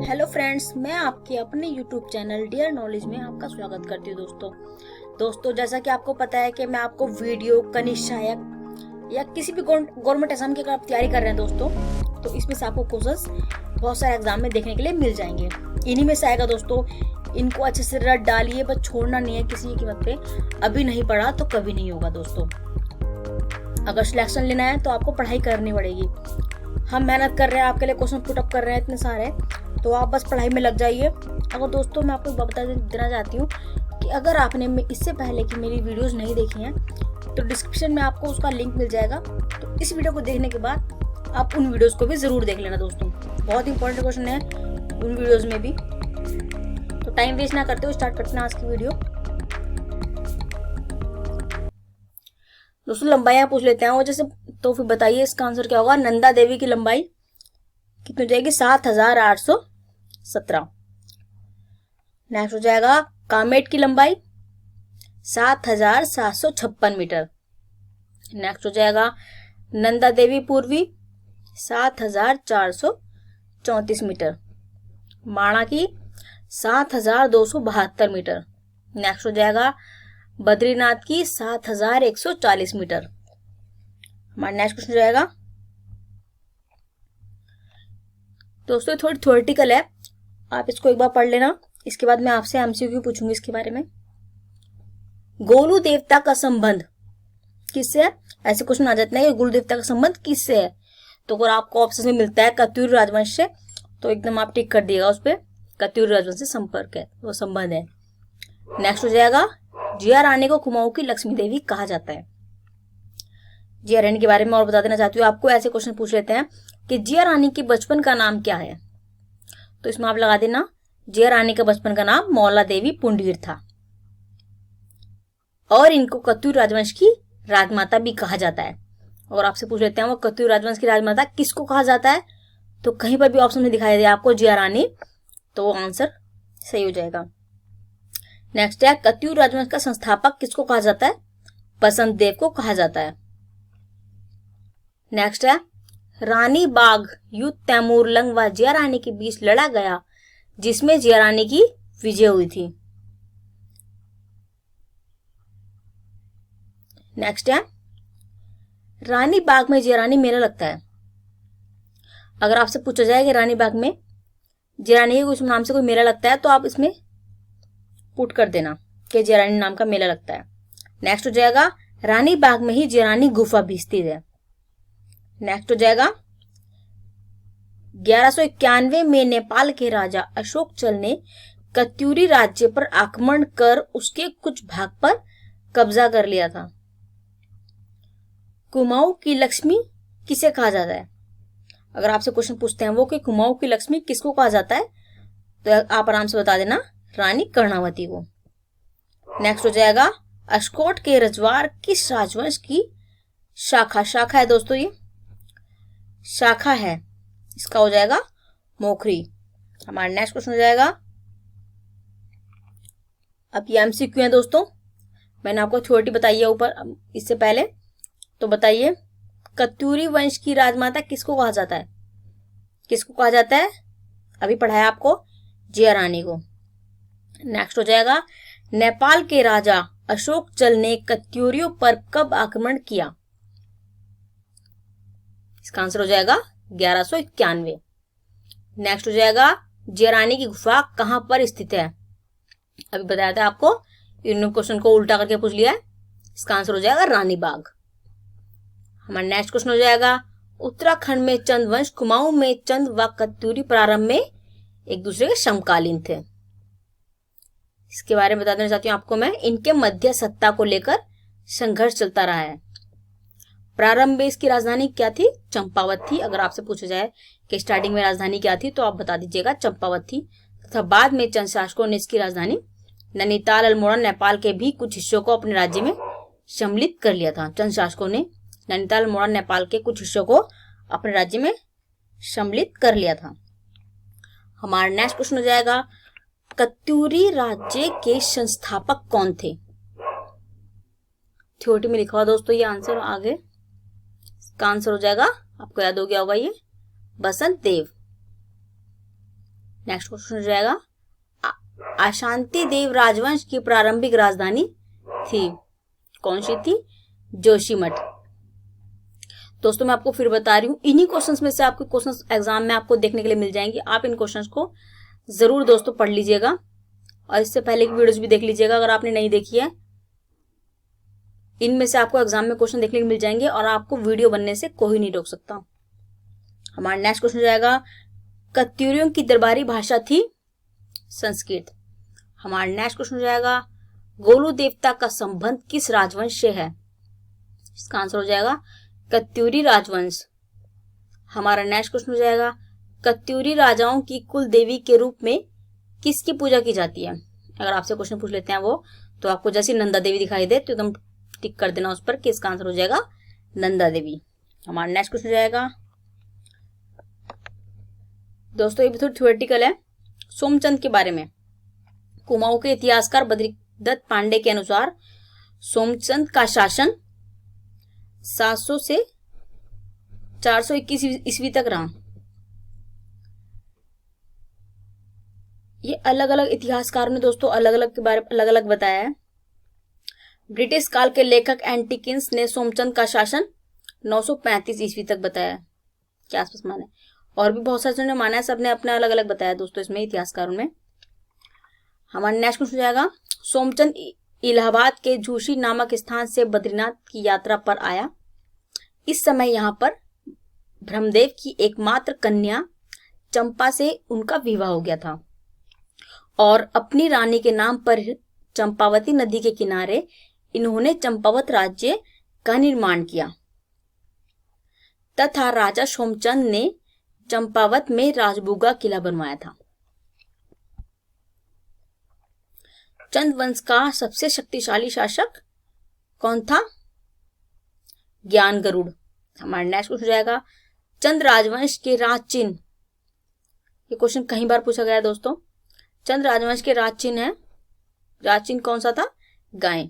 Hello friends, मैं आपके अपने यूट्यूब चैनल डियर नॉलेज में आपका स्वागत करती हूँ। दोस्तों जैसा कि आपको पता है कि मैं आपको वीडियो कनिष्ठ सहायक या किसी भी गवर्नमेंट एग्जाम की अगर आप तैयारी कर रहे हैं दोस्तों, तो इसमें से आपको क्वेश्चंस बहुत सारे एग्जाम में देखने के लिए मिल जाएंगे। इन्हीं में से आएगा दोस्तों, इनको अच्छे से रट डालिए, बस छोड़ना नहीं है किसी कीमत पे। अभी नहीं पढ़ा तो कभी नहीं होगा दोस्तों। अगर सिलेक्शन लेना है तो आपको पढ़ाई करनी पड़ेगी। हम मेहनत कर रहे हैं, आपके लिए क्वेश्चन पुटअप कर रहे हैं इतने सारे, तो आप बस पढ़ाई में लग जाइए। अगर दोस्तों मैं आपको बता देना चाहती हूँ कि अगर आपने इससे पहले की मेरी वीडियोस नहीं देखी हैं तो डिस्क्रिप्शन में आपको उसका लिंक मिल जाएगा। तो इस वीडियो को देखने के बाद आप उन वीडियोस को भी जरूर देख लेना दोस्तों। बहुत इंपॉर्टेंट क्वेश्चन है उन वीडियोस में भी। तो टाइम वेस्ट ना करते हुए स्टार्ट करते हैं आज की वीडियो। दोस्तों लंबाइयां पूछ लेते हैं वो जैसे, तो फिर बताइए इसका आंसर क्या होगा। नंदा देवी की लंबाई कितनी हो जाएगी? 7817। नेक्स्ट हो जाएगा कामेट की लंबाई 7756 मीटर। नेक्स्ट हो जाएगा नंदा देवी पूर्वी 7434 मीटर। माणा की 7272 मीटर। नेक्स्ट हो जाएगा बद्रीनाथ की 7140 मीटर। हमारा नेक्स्ट क्वेश्चन जाएगा दोस्तों, थोड़ी थ्योरेटिकल है, आप इसको एक बार पढ़ लेना। इसके बाद मैं आपसे एमसीक्यू पूछूंगी इसके बारे में। गोलू देवता का संबंध किससे है? ऐसे क्वेश्चन आ जाते हैं कि गोलू देवता का संबंध किससे है। तो अगर आपको ऑप्शन में मिलता है कत्यूरी राजवंश से, तो एकदम आप टिक कर दिएगा उस पर, कत्यूरी राजवंश से संपर्क है, वो संबंध है। नेक्स्ट हो जाएगा जिया रानी को कुमाऊं की लक्ष्मी देवी कहा जाता है। जिया रानी के बारे में और बता देना चाहती हूँ आपको। ऐसे क्वेश्चन पूछ लेते हैं कि जिया रानी के बचपन का नाम क्या है, तो इसमें आप लगा देना जिया रानी का बचपन का नाम मौला देवी पुंडीर था। और इनको कत्यूरी राजवंश की राजमाता भी कहा जाता है। और आपसे पूछ लेते हैं वो कत्यूरी राजवंश की राजमाता किसको कहा जाता है, तो कहीं पर भी ऑप्शन में दिखाई दे आपको जिया रानी, तो वो आंसर सही हो जाएगा। नेक्स्ट है कत्यूरी राजवंश का संस्थापक किसको कहा जाता है? बसंत देव को कहा जाता है। नेक्स्ट है रानी बाग युद्ध तैमूर लंग व जिया रानी के बीच लड़ा गया, जिसमें जिया रानी की विजय हुई थी। नेक्स्ट है रानी बाग में जिया रानी मेला लगता है। अगर आपसे पूछा जाए कि रानी बाग में जिया रानी के कुछ नाम से कोई मेला लगता है, तो आप इसमें पुट कर देना कि जिया रानी नाम का मेला लगता है। नेक्स्ट हो जाएगा रानी बाग में ही जिया रानी गुफा भी स्थित है। नेक्स्ट हो जाएगा 1191 में नेपाल के राजा अशोक चल ने कत्यूरी राज्य पर आक्रमण कर उसके कुछ भाग पर कब्जा कर लिया था। कुमाऊं की लक्ष्मी किसे कहा जाता है? अगर आपसे क्वेश्चन पूछते हैं वो कि कुमाऊं की लक्ष्मी किसको कहा जाता है, तो आप आराम से बता देना रानी कर्णावती को। नेक्स्ट हो जाएगा अस्कोट के रजवाड़ किस राजवंश की शाखा है दोस्तों? ये शाखा है, इसका हो जाएगा मोखरी। हमारा नेक्स्ट क्वेश्चन हो जाएगा, अब ये एमसीक्यू है दोस्तों, मैंने आपको थ्योरी बताई है ऊपर इससे पहले। तो बताइए कत्यूरी वंश की राजमाता किसको कहा जाता है? किसको कहा जाता है? अभी पढ़ाया आपको, जिया रानी को। नेक्स्ट हो जाएगा नेपाल के राजा अशोक चल ने कत्यूरियों पर कब आक्रमण किया? इसका आंसर हो जाएगा 1191। नेक्स्ट हो जाएगा जिया रानी की गुफा कहां पर स्थित है? अभी बताया था आपको, इन क्वेश्चन को उल्टा करके पूछ लिया है। इसका आंसर हो जाएगा रानी बाग। हमारा नेक्स्ट क्वेश्चन हो जाएगा उत्तराखंड में चंद वंश कुमाऊं में चंद व कत्यूरी प्रारंभ में एक दूसरे के समकालीन थे। इसके बारे में बता देना चाहती हूँ आपको मैं। इनके मध्य सत्ता को लेकर संघर्ष चलता रहा है। प्रारंभ में इसकी राजधानी क्या थी? चंपावत थी। अगर आपसे पूछा जाए कि स्टार्टिंग में राजधानी क्या थी, तो आप बता दीजिएगा चंपावत थी। तथा बाद में चंद शासकों ने इसकी राजधानी नैनीताल अल्मोड़ा नेपाल के भी कुछ हिस्सों को अपने राज्य में सम्मिलित कर लिया था। चंद शासकों ने नैनीताल अल्मोड़ा नेपाल के कुछ हिस्सों को अपने राज्य में सम्मिलित कर लिया था। हमारा नेक्स्ट क्वेश्चन हो जाएगा कत्यूरी राज्य के संस्थापक कौन थे? थ्योरी में लिखा हुआ दोस्तों ये आंसर आगे। इसका आंसर हो जाएगा, आपको याद हो गया होगा ये, बसंत देव। नेक्स्ट क्वेश्चन हो जाएगा अशांति देव राजवंश की प्रारंभिक राजधानी थी, कौन सी थी? जोशीमठ। दोस्तों मैं आपको फिर बता रही हूँ, इन्हीं क्वेश्चंस में से आपके क्वेश्चंस एग्जाम में आपको देखने के लिए मिल जाएंगे। आप इन क्वेश्चंस को जरूर दोस्तों पढ़ लीजिएगा और इससे पहले की वीडियोस भी देख लीजिएगा अगर आपने नहीं देखी है। इनमें से आपको एग्जाम में क्वेश्चन देखने को मिल जाएंगे और आपको वीडियो बनने से कोई नहीं रोक सकता। हमारा नेक्स्ट क्वेश्चन हो जाएगा कत्यूरियों की दरबारी भाषा थी संस्कृत। हमारा नेक्स्ट क्वेश्चन हो जाएगा गोलू देवता का संबंध किस राजवंश से है? इसका आंसर हो जाएगा कत्यूरी राजवंश। हमारा नेक्स्ट क्वेश्चन हो जाएगा कत्यूरी राजाओं की कुल देवी के रूप में किसकी पूजा की जाती है? अगर आपसे क्वेश्चन पूछ लेते हैं वो, तो आपको जैसी नंदा देवी दिखाई दे तो एकदम टिक कर देना उस पर कि इसका आंसर हो जाएगा नंदा देवी। हमारा नेक्स्ट क्वेश्चन हो जाएगा दोस्तों ये भी थोड़ी थ्योरेटिकल है, सोमचंद के बारे में। कुमाऊं के इतिहासकार बद्रीदत्त पांडे के अनुसार सोमचंद का शासन 700 से 421 ईस्वी तक रहा। ये अलग अलग इतिहासकारों ने दोस्तों अलग अलग के बारे में अलग अलग बताया है। ब्रिटिश काल के लेखक एंटिकिंस ने सोमचंद का शासन 935 ईस्वी तक बताया के आसपास माना है, और भी बहुत सारे ने माना है, सबने अपना अलग अलग बताया दोस्तों इसमें इतिहासकारों में। हमारा नेक्स्ट क्वेश्चन हो जाएगा सोमचंद इलाहाबाद के झूसी नामक स्थान से बद्रीनाथ की यात्रा पर आया। इस समय यहाँ पर ब्रह्मदेव की एकमात्र कन्या चंपा से उनका विवाह हो गया था और अपनी रानी के नाम पर चंपावती नदी के किनारे इन्होंने चंपावत राज्य का निर्माण किया तथा राजा सोमचंद ने चंपावत में राजबुगा किला बनवाया था। चंद वंश का सबसे शक्तिशाली शासक कौन था? ज्ञान गरुड़। हमारा नेक्स्ट क्वेश्चन हो जाएगा चंद राजवंश के राज चिन्ह। ये क्वेश्चन कई बार पूछा गया है दोस्तों। चंद राजवंश के राज चिन्ह है, राज चिन्ह कौन सा था? गाय।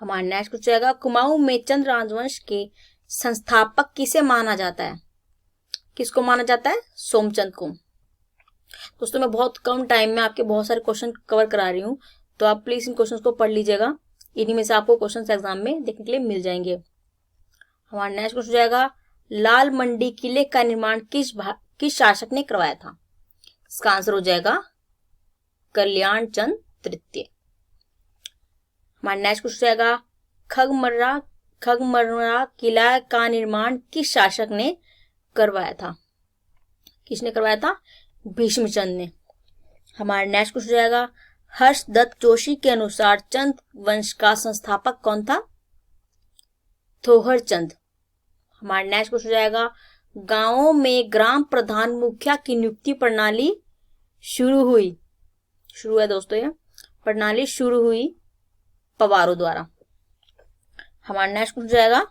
हमारा नेक्स्ट क्वेश्चन जाएगा कुमाऊं में चंद राजवंश के संस्थापक किसे माना जाता है? किसको माना जाता है? सोमचंद को। दोस्तों मैं बहुत कम टाइम में आपके बहुत सारे क्वेश्चन कवर करा रही हूँ, तो आप प्लीज इन क्वेश्चंस को पढ़ लीजिएगा। इन्हीं में से आपको क्वेश्चंस एग्जाम में देखने के लिए मिल जाएंगे। हमारा नेक्स्ट क्वेश्चन जाएगा लाल मंडी किले का निर्माण किस शासक ने करवाया था? इसका आंसर हो जाएगा कल्याण चंद तृतीय। हमारा नेक्स्ट क्वेश्चन जाएगा खगमर्रा किला का निर्माण किस शासक ने करवाया था? किसने करवाया था? भीष्मचंद ने। हमारा नेक्स्ट क्वेश्चन जाएगा हर्षदत्त जोशी के अनुसार चंद वंश का संस्थापक कौन था? थोहर चंद। हमारा नेक्स्ट क्वेश्चन जाएगा गांवों में ग्राम प्रधान मुखिया की नियुक्ति प्रणाली शुरू है दोस्तों, ये प्रणाली शुरू हुई पवारों द्वारा। हमारा नेक्स्ट क्वेश्चन जाएगा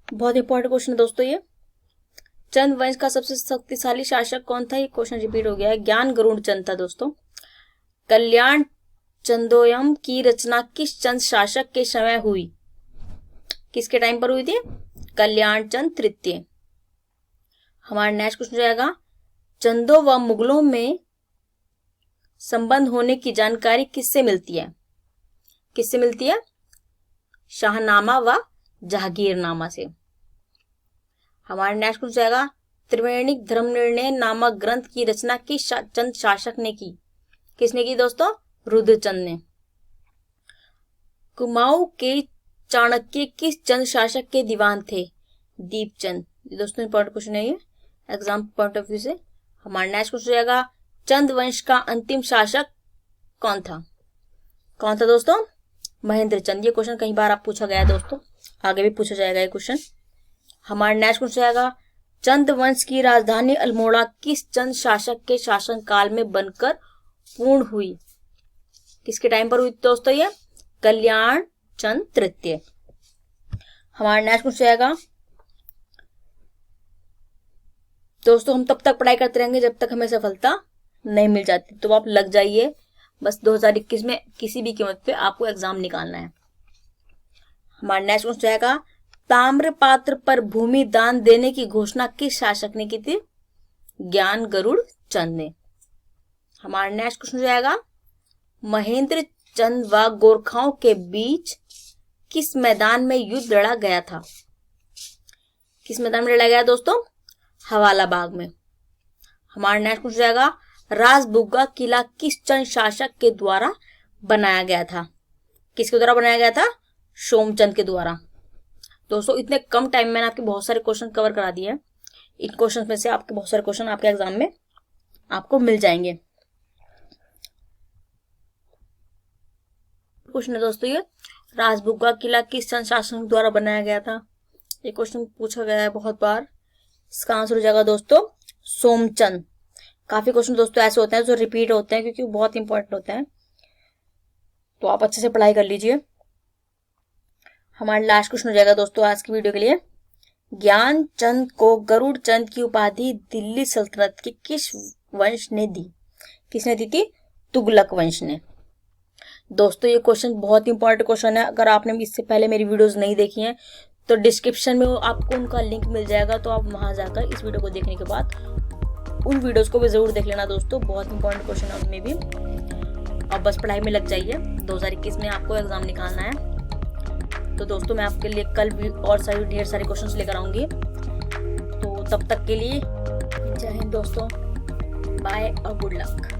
बहुत इंपॉर्टेंट क्वेश्चन है दोस्तों ये, चंद वंश का सबसे शक्तिशाली शासक कौन था? ये क्वेश्चन रिपीट हो गया है, ज्ञान गरुड़ चंद था दोस्तों। कल्याण चंदोयम की रचना किस चंद शासक के समय हुई? किसके टाइम पर हुई थी? कल्याण चंद तृतीय। हमारा नेक्स्ट क्वेश्चन जाएगा चंदों व मुगलों में संबंध होने की जानकारी किससे मिलती है? किससे मिलती है? शाहनामा व जहांगीरनामा से। हमारा नेक्स्ट क्वेश्चन जाएगा त्रिवेणिक धर्म निर्णय नामक ग्रंथ की रचना किस चंद शासक ने की? किसने की दोस्तों? रुद्रचंद ने। कुमाऊं के चाणक्य किस चंद शासक के दीवान थे? दीपचंद। दोस्तों इंपॉर्टेंट क्वेश्चन है ये एग्जाम पॉइंट ऑफ व्यू से। हमारा नेक्स्ट क्वेश्चन जाएगा चंद वंश का अंतिम शासक कौन था? कौन था दोस्तों? महेंद्र चंद। ये क्वेश्चन कई बार आप पूछा गया है दोस्तों, आगे भी पूछा जाएगा ये क्वेश्चन। हमारा नेक्स्ट क्वेश्चन जाएगा चंद वंश की राजधानी अल्मोड़ा किस चंद शासक के शासन काल में बनकर पूर्ण हुई? किसके टाइम पर हुई दोस्तों? ये कल्याण चंद तृतीय। हमारा नेक्स्ट क्वेश्चन जाएगा दोस्तों हम तब तक पढ़ाई करते रहेंगे जब तक हमें सफलता नहीं मिल जाती, तो आप लग जाइए, बस 2021 में किसी भी कीमत पे आपको एग्जाम निकालना है। हमारा नेक्स्ट क्वेश्चन जाएगा ताम्रपात्र पर भूमि दान देने की घोषणा किस शासक ने की थी? ज्ञान गरुड़ चंद ने। हमारा नेक्स्ट क्वेश्चन हो जाएगा, महेंद्र चंद व गोरखाओं के बीच किस मैदान में युद्ध लड़ा गया था? किस मैदान में लड़ा गया दोस्तों? हवाला बाग में। हमारा नेक्स्ट क्वेश्चन हो जाएगा, राजबुग्गा किला किस चंद शासक के द्वारा बनाया गया था? किसके द्वारा बनाया गया था? सोमचंद के द्वारा। दोस्तों इतने कम टाइम में मैंने आपके बहुत सारे क्वेश्चन कवर करा दिए हैं। इन क्वेश्चन में से आपके बहुत सारे क्वेश्चन आपके एग्जाम में आपको मिल जाएंगे। क्वेश्चन है दोस्तों ये, राजबुग्गा किला किस चंद शासक द्वारा बनाया गया था? ये क्वेश्चन पूछा गया है बहुत बार। इसका आंसर हो जाएगा दोस्तों सोमचंद। काफी क्वेश्चन दोस्तों ऐसे होते हैं जो रिपीट होते हैं क्योंकि बहुत इंपॉर्टेंट होते हैं, तो आप अच्छे से पढ़ाई कर लीजिए। हमारा लास्ट क्वेश्चन हो जाएगा दोस्तों आज की वीडियो के लिए, ज्ञानचंद को गरुड़ चंद की उपाधि दिल्ली सल्तनत के किस वंश ने दी? किसने दी थी? तुगलक वंश ने। दोस्तों ये क्वेश्चन बहुत इंपॉर्टेंट क्वेश्चन है। अगर आपने इससे पहले मेरी वीडियोस नहीं देखी हैं तो डिस्क्रिप्शन में आपको उनका लिंक मिल जाएगा, तो आप वहां जाकर इस वीडियो को देखने के बाद उन वीडियोस को भी जरूर देख लेना दोस्तों। बहुत इंपॉर्टेंट क्वेश्चन है उनमें भी। अब बस पढ़ाई में लग जाइए, 2021 में आपको एग्जाम निकालना है। तो दोस्तों मैं आपके लिए कल भी और सारी ढेर सारे क्वेश्चंस लेकर आऊंगी। तो तब तक के लिए जय हिंद दोस्तों, बाय और गुड लक।